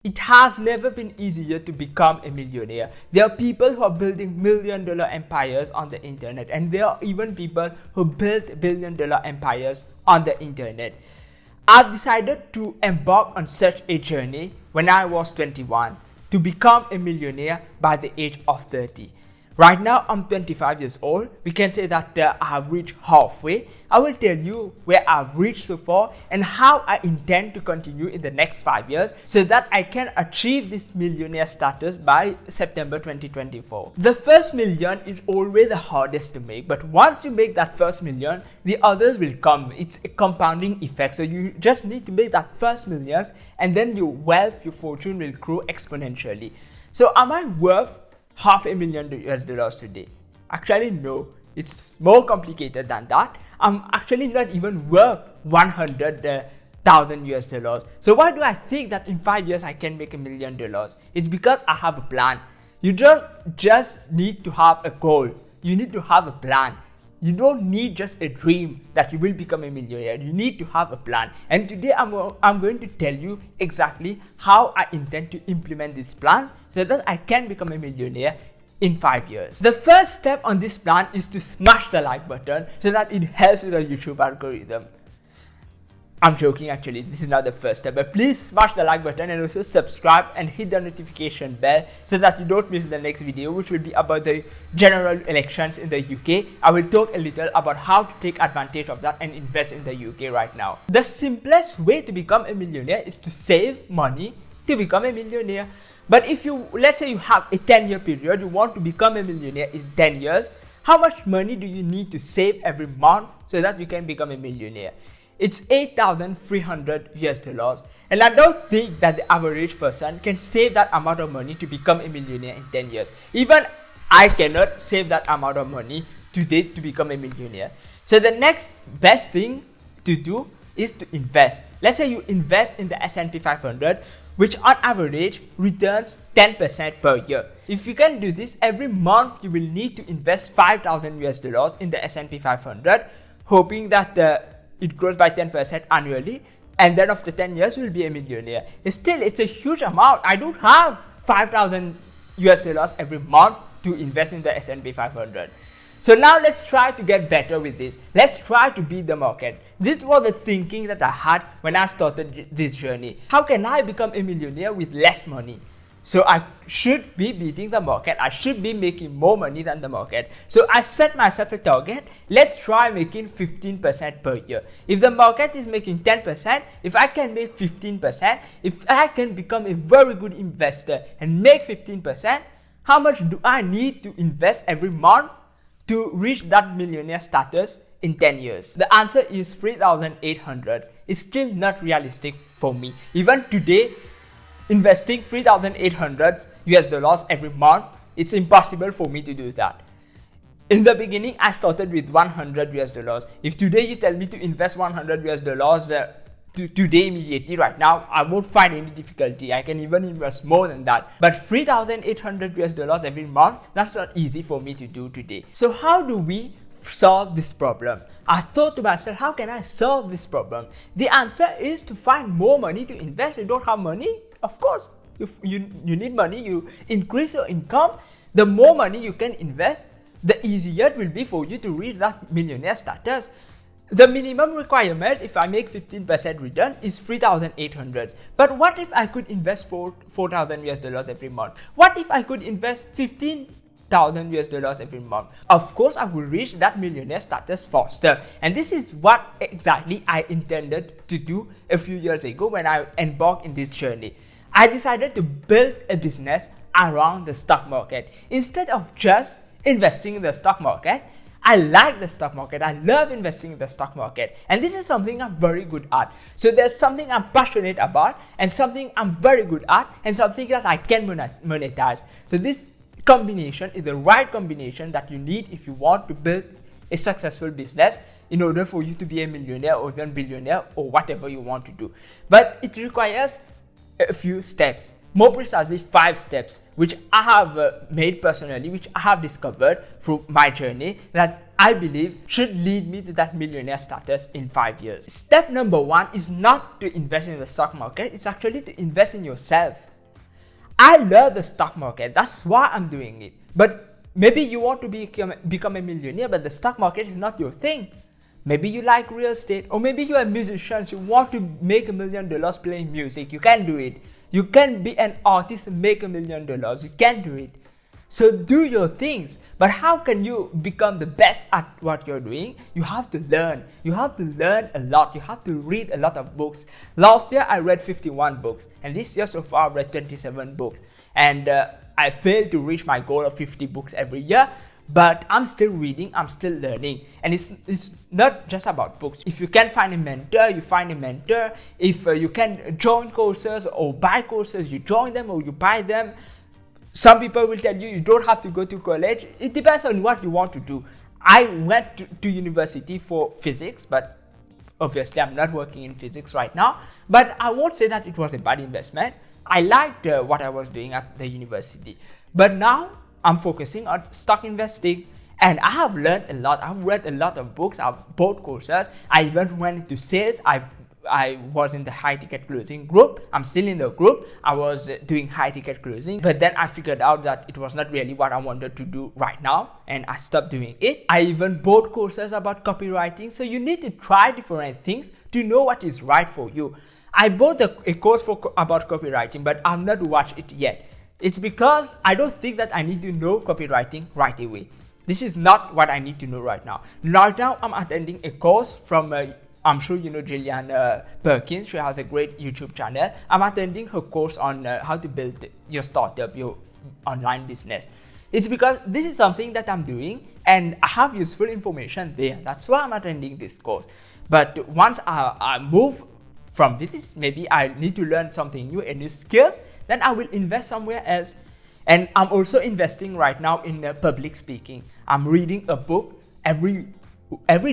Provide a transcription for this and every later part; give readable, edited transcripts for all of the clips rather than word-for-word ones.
It has never been easier to become a millionaire. There are people who are building $1 million empires on the internet, and there are even people who build $1 billion empires on the internet. I've decided to embark on such a journey when I was 21 to become a millionaire by the age of 30. Right now, I'm 25 years old. We can say that I have reached halfway. I will tell you where I've reached so far and how I intend to continue in the next 5 years so that I can achieve this millionaire status by September 2024. The first million is always the hardest to make, but once you make that first million, the others will come. It's a compounding effect. So you just need to make that first millions, and then your wealth, your fortune will grow exponentially. So am I worth $500,000 today? Actually, no. It's more complicated than that. I'm actually not even worth $100,000. So why do I think that in 5 years I can make $1 million? It's because I have a plan. You just need to have a goal. You need to have a plan. You don't need just a dream that you will become a millionaire. You need to have a plan. And today I'm going to tell you exactly how I intend to implement this plan so that I can become a millionaire in 5 years. The first step on this plan is to smash the like button so that it helps with the YouTube algorithm. I'm joking, actually. This is not the first step, but please smash the like button and also subscribe and hit the notification bell so that you don't miss the next video, which will be about the general elections in the UK. I will talk a little about how to take advantage of that and invest in the UK right now. The simplest way to become a millionaire is to save money to become a millionaire. But if let's say you have a 10-year period, you want to become a millionaire in 10 years, how much money do you need to save every month so that you can become a millionaire? It's $8,300, and I don't think that the average person can save that amount of money to become a millionaire in 10 years. Even I cannot save that amount of money today to become a millionaire. So the next best thing to do is to invest. Let's say you invest in the S&P 500, which on average returns 10% per year. If you can do this, every month you will need to invest $5,000 in the S&P 500, hoping that it grows by 10% annually, and then after 10 years you will be a millionaire. Still, it's a huge amount. I don't have $5,000 every month to invest in the S&P 500. So now let's try to get better with this. Let's try to beat the market. This was the thinking that I had when I started this journey. How can I become a millionaire with less money? So I should be beating the market. I should be making more money than the market. So I set myself a target. Let's try making 15% per year. If the market is making 10%, if I can make 15%, if I can become a very good investor and make 15%, how much do I need to invest every month to reach that millionaire status in 10 years? The answer is $3,800. It's still not realistic for me. Even today, investing $3,800 every month, it's impossible for me to do that. In the beginning, I started with $100. If today you tell me to invest $100 today immediately right now, I won't find any difficulty. I can even invest more than that. But $3,800 every month, that's not easy for me to do today. So how do we solve this problem? I thought to myself, how can I solve this problem? The answer is to find more money to invest. You don't have money? Of course, you need money. You increase your income. The more money you can invest, the easier it will be for you to reach that millionaire status. The minimum requirement, if I make 15% return, is $3,800. But what if I could invest $4,000 every month? What if I could invest $15,000 every month? Of course, I will reach that millionaire status faster. And this is what exactly I intended to do a few years ago when I embarked in this journey. I decided to build a business around the stock market. Instead of just investing in the stock market, I like the stock market. I love investing in the stock market. And this is something I'm very good at. So there's something I'm passionate about and something I'm very good at and something that I can monetize. So this combination is the right combination that you need if you want to build a successful business in order for you to be a millionaire or even billionaire or whatever you want to do. But it requires a few steps. More precisely 5 steps, which I have made personally, which I have discovered through my journey that I believe should lead me to that millionaire status in 5 years. Step number 1 is not to invest in the stock market, it's actually to invest in yourself. I love the stock market. That's why I'm doing it. But maybe you want to become a millionaire, but the stock market is not your thing. Maybe you like real estate, or maybe you are musicians. You want to make $1 million playing music. You can do it. You can be an artist and make $1 million. You can do it. So do your things. But how can you become the best at what you're doing? You have to learn. You have to learn a lot. You have to read a lot of books. Last year I read 51 books, and this year so far I've read 27 books. And I failed to reach my goal of 50 books every year. But I'm still reading, I'm still learning. And it's not just about books. If you can find a mentor, you find a mentor. If you can join courses or buy courses, you join them or you buy them. Some people will tell you don't have to go to college. It depends on what you want to do. I went to university for physics, but obviously I'm not working in physics right now. But I won't say that it was a bad investment. I liked what I was doing at the university. But now I'm focusing on stock investing, and I have learned a lot. I've read a lot of books. I've bought courses. I even went into sales. I was in the high ticket closing group. I'm still in the group. I was doing high ticket closing, but then I figured out that it was not really what I wanted to do right now, and I stopped doing it. I even bought courses about copywriting. So you need to try different things to know what is right for you. I bought a course about copywriting, but I've not watched it yet. It's because I don't think that I need to know copywriting right away. This is not what I need to know right now. Right now, I'm attending a course from, I'm sure you know Jillian Perkins. She has a great YouTube channel. I'm attending her course on how to build your startup, your online business. It's because this is something that I'm doing and I have useful information there. That's why I'm attending this course. But once I move from this, maybe I need to learn something new, a new skill, then I will invest somewhere else. And I'm also investing right now in public speaking. I'm reading a book every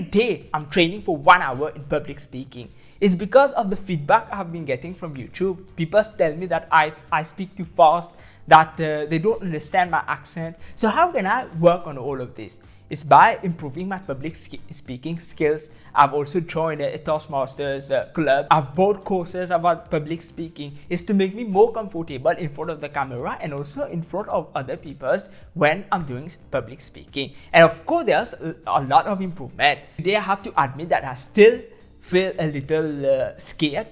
day. I'm training for 1 hour in public speaking. It's because of the feedback I've been getting from YouTube. People tell me that I speak too fast, that they don't understand my accent. So how can I work on all of this? It's by improving my public speaking skills. I've also joined a Toastmasters club. I've bought courses about public speaking. It's to make me more comfortable in front of the camera and also in front of other people when I'm doing public speaking. And of course, there's a lot of improvement. Today I have to admit that I still feel a little scared,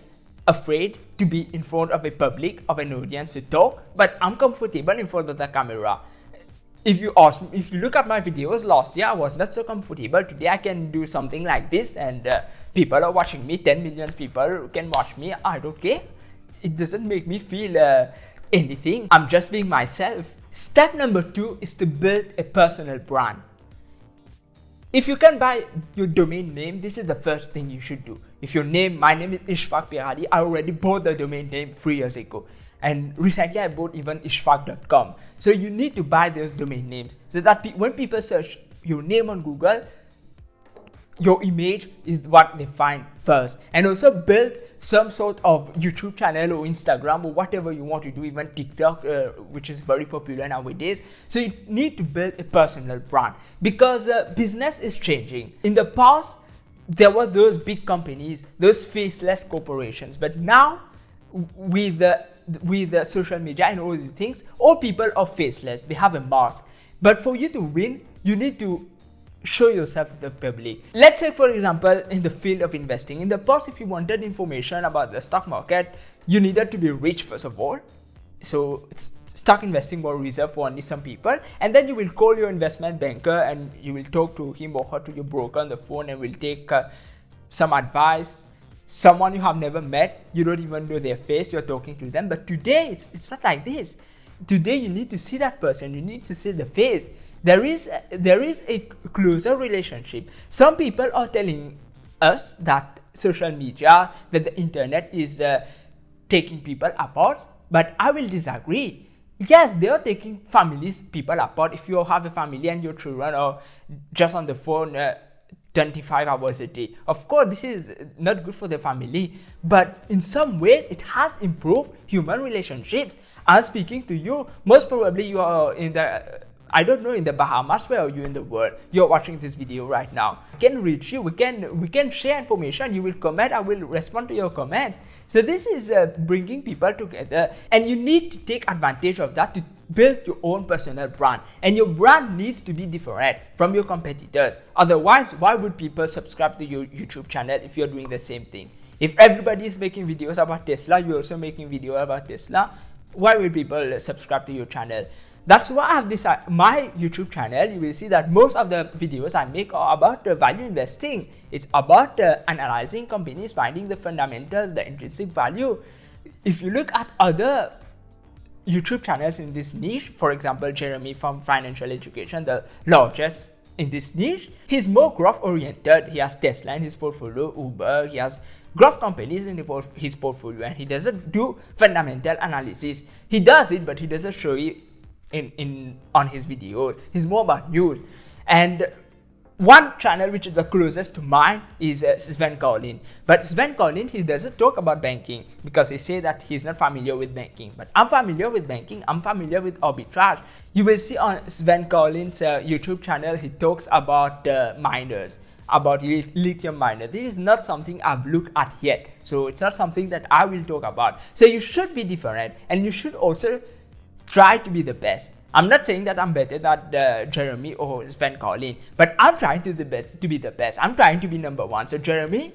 afraid to be in front of a public, of an audience to talk, but I'm comfortable in front of the camera. If you look at my videos last year, I was not so comfortable. Today I can do something like this and people are watching me. 10 million people can watch me. I don't care. It doesn't make me feel anything. I'm just being myself. Step number 2 is to build a personal brand. If you can buy your domain name, this is the first thing you should do. If my name is Ishfaaq Peerally, I already bought the domain name 3 years ago. And recently I bought even ishfaaq.com. So you need to buy those domain names so that when people search your name on Google, your image is what they find first. And also build some sort of YouTube channel or Instagram or whatever you want to do, even TikTok, which is very popular nowadays. So you need to build a personal brand because business is changing. In the past, there were those big companies, those faceless corporations, but now with the social media and all the things, all people are faceless. They have a mask. But for you to win, you need to show yourself to the public. Let's say, for example, in the field of investing. In the past, if you wanted information about the stock market, you needed to be rich first of all. So stock investing was reserved for only some people. And then you will call your investment banker and you will talk to him or her, to your broker on the phone, and will take some advice. Someone you have never met, you don't even know their face, you're talking to them. But today, it's not like this. Today, you need to see that person, you need to see the face. There is a closer relationship. Some people are telling us that social media, that the internet is taking people apart, but I will disagree. Yes, they are taking people apart. If you have a family and your children are just on the phone 25 hours a day. Of course, this is not good for the family, but in some ways, it has improved human relationships. I'm speaking to you, most probably you are I don't know in the Bahamas, where are you in the world? You're watching this video right now. I can reach you. We can share information. You will comment. I will respond to your comments. So this is bringing people together, and you need to take advantage of that to build your own personal brand. And your brand needs to be different from your competitors. Otherwise, why would people subscribe to your YouTube channel if you're doing the same thing? If everybody is making videos about Tesla, you're also making videos about Tesla, why will people subscribe to your channel? That's why I have decided my YouTube channel. You will see that most of the videos I make are about value investing. It's about analyzing companies, finding the fundamentals, the intrinsic value. If you look at other YouTube channels in this niche, for example, Jeremy from Financial Education, the largest in this niche, he's more growth oriented. He has Tesla in his portfolio, Uber, he has growth companies in his portfolio, and he doesn't do fundamental analysis. He does it, but he doesn't show it on his videos. He's more about news. And one channel which is the closest to mine is Sven Collin. But Sven Collin, he doesn't talk about banking because he say that he's not familiar with banking. But I'm familiar with banking. I'm familiar with arbitrage. You will see on Sven Collin's YouTube channel, he talks about miners, about lithium miner. This is not something I've looked at yet. So it's not something that I will talk about. So you should be different, and you should also try to be the best. I'm not saying that I'm better than Jeremy or Sven Collin, but I'm trying to be the best. I'm trying to be number one. So Jeremy,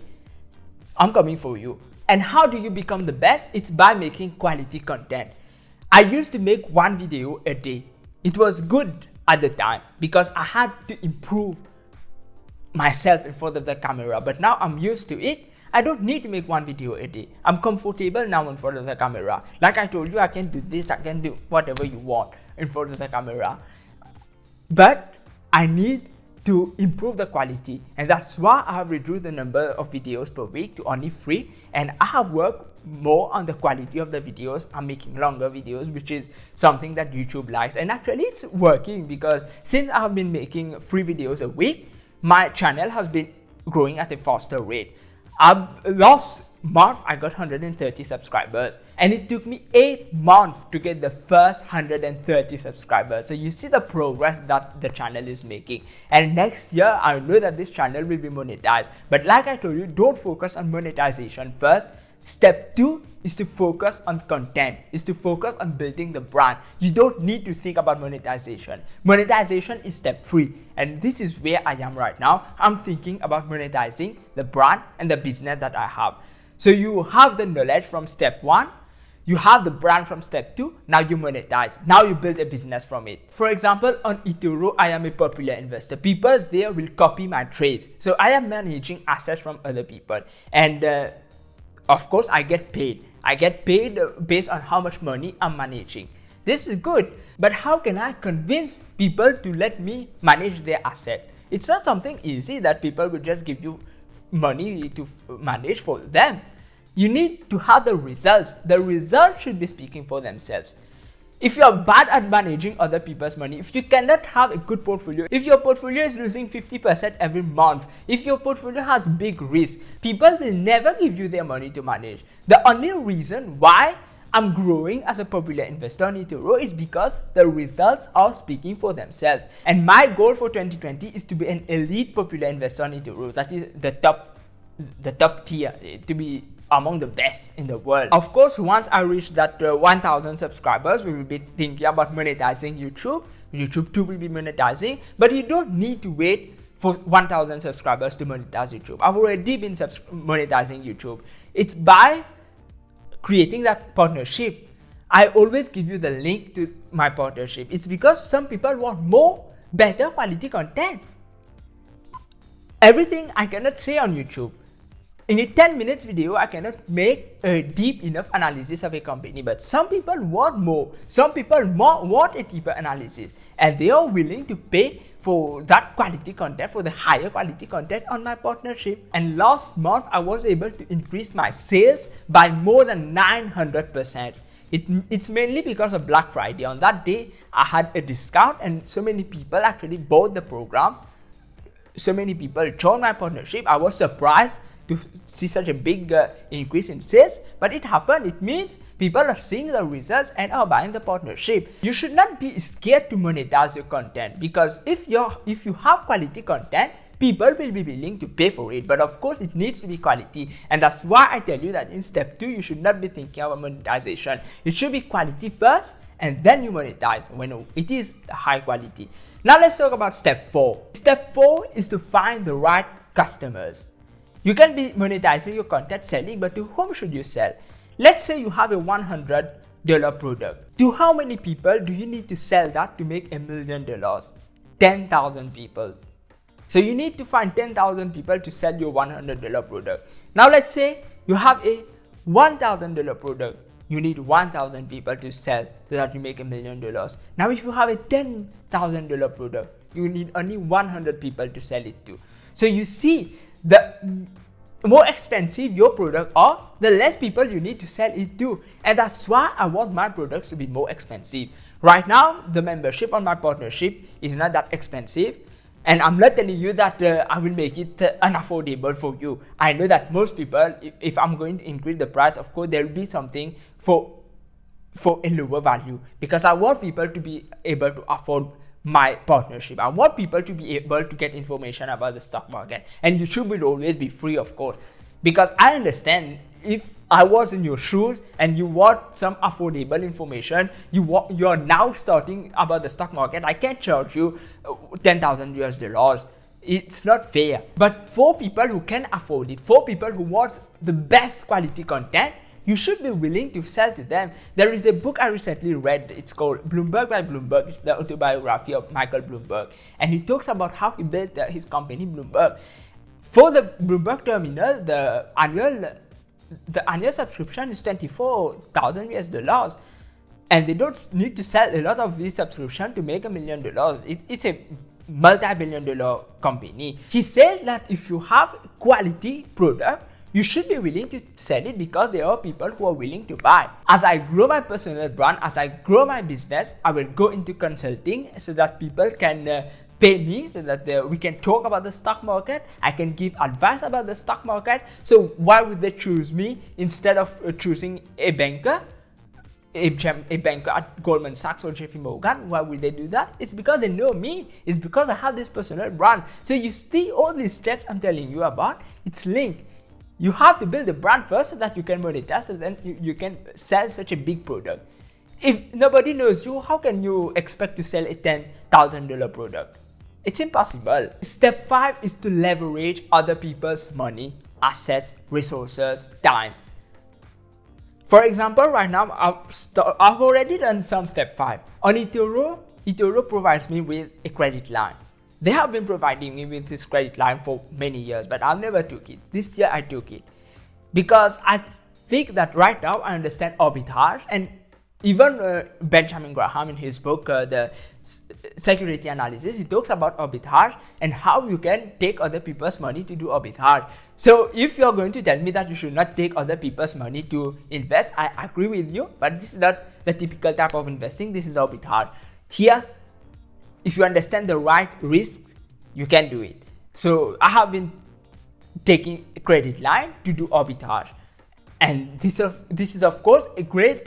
I'm coming for you. And how do you become the best? It's by making quality content. I used to make one video a day. It was good at the time because I had to improve myself in front of the camera, but now I'm used to it. I don't need to make one video a day. I'm comfortable now in front of the camera. Like I told you, I can do this, I can do whatever you want in front of the camera. But I need to improve the quality, and that's why I have reduced the number of videos per week to only 3, and I have worked more on the quality of the videos. I'm making longer videos, which is something that YouTube likes, and actually it's working because since I have been making 3 videos a week, my channel has been growing at a faster rate. Last month I got 130 subscribers, and it took me 8 months to get the first 130 subscribers. So you see the progress that the channel is making, and next year I know that this channel will be monetized. But like I told you, don't focus on monetization first. Step 2 is to focus on content, is to focus on building the brand. You don't need to think about monetization. Monetization is step 3, and this is where I am right now. I'm thinking about monetizing the brand and the business that I have. So you have the knowledge from step 1, you have the brand from step 2, now you monetize. Now you build a business from it. For example, on eToro, I am a popular investor. People there will copy my trades. So I am managing assets from other people, and of course, I get paid. I get paid based on how much money I'm managing. This is good, but how can I convince people to let me manage their assets? It's not something easy that people will just give you money to manage for them. You need to have the results. The results should be speaking for themselves. If you are bad at managing other people's money, if you cannot have a good portfolio, if your portfolio is losing 50% every month, if your portfolio has big risk, people will never give you their money to manage. The only reason why I'm growing as a popular investor on eToro is because the results are speaking for themselves. And my goal for 2020 is to be an elite popular investor on eToro. That is the top tier, to be among the best in the world. Of course, once I reach that 1,000 subscribers, we will be thinking about monetizing YouTube. YouTube too will be monetizing, but you don't need to wait for 1,000 subscribers to monetize YouTube. I've already been monetizing YouTube. It's by creating that partnership. I always give you the link to my partnership. It's because some people want more, better quality content. Everything I cannot say on YouTube. In a 10 minutes video, I cannot make a deep enough analysis of a company, but some people want more. Some people want a deeper analysis, and they are willing to pay for that quality content, for the higher quality content on my partnership. And last month, I was able to increase my sales by more than 900%. It's mainly because of Black Friday. On that day, I had a discount, and so many people actually bought the program. So many people joined my partnership. I was surprised to see such a big increase in sales, but it happened. It means people are seeing the results and are buying the partnership. You should not be scared to monetize your content, because if you have quality content, people will be willing to pay for it. But of course, it needs to be quality, and that's why I tell you that in step 2, you should not be thinking about monetization. It should be quality first, and then you monetize when it is high quality. Now let's talk about step 4. Step 4 is to find the right customers. You can be monetizing your content, selling, but to whom should you sell? Let's say you have a $100 product. To how many people do you need to sell that to make $1 million? 10,000 people. So you need to find 10,000 people to sell your $100 product. Now let's say you have a $1,000 product. You need 1,000 people to sell so that you make $1 million. Now if you have a $10,000 product, you need only 100 people to sell it to. So you see, the more expensive your product are, the less people you need to sell it to. And that's why I want my products to be more expensive. Right now, the membership on my partnership is not that expensive. And I'm not telling you that I will make it unaffordable for you. I know that most people, if I'm going to increase the price, of course, there will be something for a lower value, because I want people to be able to afford my partnership. I want people to be able to get information about the stock market, and YouTube will always be free, of course, because I understand if I was in your shoes and you want some affordable information, you are now starting about the stock market, I can't charge you $10,000. It's not fair. But for people who can afford it, for people who want the best quality content, you should be willing to sell to them. There is a book I recently read. It's called Bloomberg by Bloomberg. It's the autobiography of Michael Bloomberg. And he talks about how he built his company Bloomberg. For the Bloomberg terminal, the annual subscription is $24,000, and they don't need to sell a lot of these subscriptions to make $1 million. It's a multi-billion-dollar company. He says that if you have quality product, you should be willing to sell it because there are people who are willing to buy. As I grow my personal brand, as I grow my business, I will go into consulting so that people can pay me, so that we can talk about the stock market. I can give advice about the stock market. So why would they choose me instead of choosing a banker? A banker at Goldman Sachs or JP Morgan? Why would they do that? It's because they know me. It's because I have this personal brand. So you see all these steps I'm telling you about, it's linked. You have to build a brand first so that you can monetize, so then you can sell such a big product. If nobody knows you, how can you expect to sell a $10,000 product? It's impossible. Step 5 is to leverage other people's money, assets, resources, time. For example, right now, I've already done some step 5. On eToro provides me with a credit line. They have been providing me with this credit line for many years, but I've never took it. This year I took it because I think that right now I understand arbitrage, and even Benjamin Graham in his book, The Security Analysis, he talks about arbitrage and how you can take other people's money to do arbitrage. So if you're going to tell me that you should not take other people's money to invest, I agree with you, but this is not the typical type of investing. This is arbitrage. Here, if you understand the right risks, you can do it. So I have been taking a credit line to do arbitrage, and this is of course a great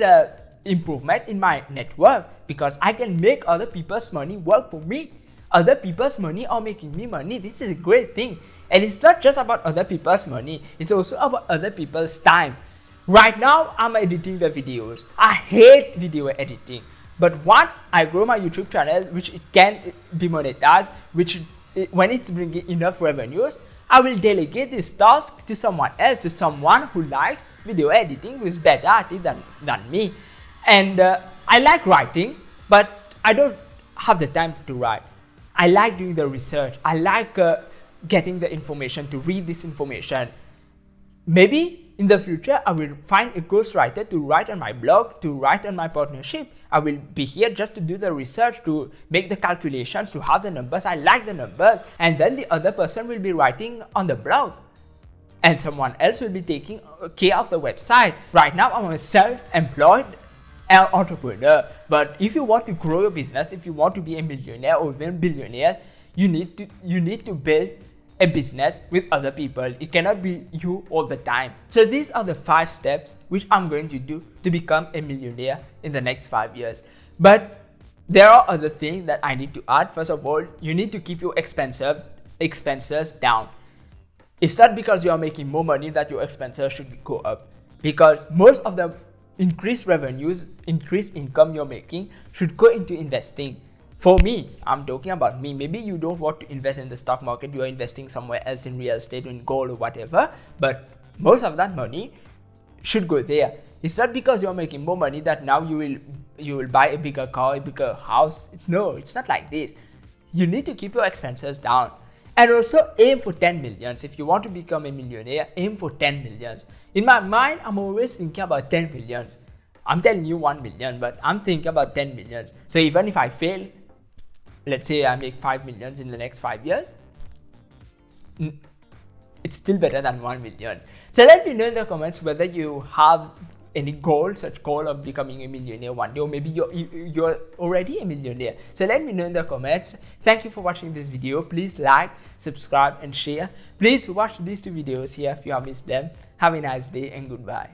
improvement in my network, because I can make other people's money work for me. Other people's money are making me money. This is a great thing. And it's not just about other people's money, it's also about other people's time. Right now, I'm editing the videos. I hate video editing. But once I grow my YouTube channel, which it can be monetized, when it's bringing enough revenues, I will delegate this task to someone else, to someone who likes video editing, who is better at it than me. And I like writing, but I don't have the time to write. I like doing the research. I like getting the information, to read this information. Maybe in the future, I will find a ghostwriter to write on my blog, to write on my partnership. I will be here just to do the research, to make the calculations, to have the numbers. I like the numbers. And then the other person will be writing on the blog, and someone else will be taking care of the website. Right now, I'm a self-employed entrepreneur. But if you want to grow your business, if you want to be a millionaire or even billionaire, you need to build a business with other people. It cannot be you all the time. So these are the 5 steps which I'm going to do to become a millionaire in the next 5 years. But there are other things that I need to add. First of all, you need to keep your expenses down. It's not because you are making more money that your expenses should go up, because most of the increased revenues, increased income you're making should go into investing. For me, I'm talking about me. Maybe you don't want to invest in the stock market, you are investing somewhere else in real estate, in gold or whatever, but most of that money should go there. It's not because you're making more money that now you will buy a bigger car, a bigger house. No, it's not like this. You need to keep your expenses down. And also aim for 10 millions. If you want to become a millionaire, aim for 10 millions. In my mind, I'm always thinking about 10 millions. I'm telling you 1 million, but I'm thinking about 10 millions. So even if I fail, let's say I make 5 millions in the next 5 years, it's still better than 1 million. So let me know in the comments whether you have any goal, such goal of becoming a millionaire one day, or maybe you're already a millionaire. So let me know in the comments. Thank you for watching this video. Please like, subscribe and share. Please watch these 2 videos here if you have missed them. Have a nice day and goodbye.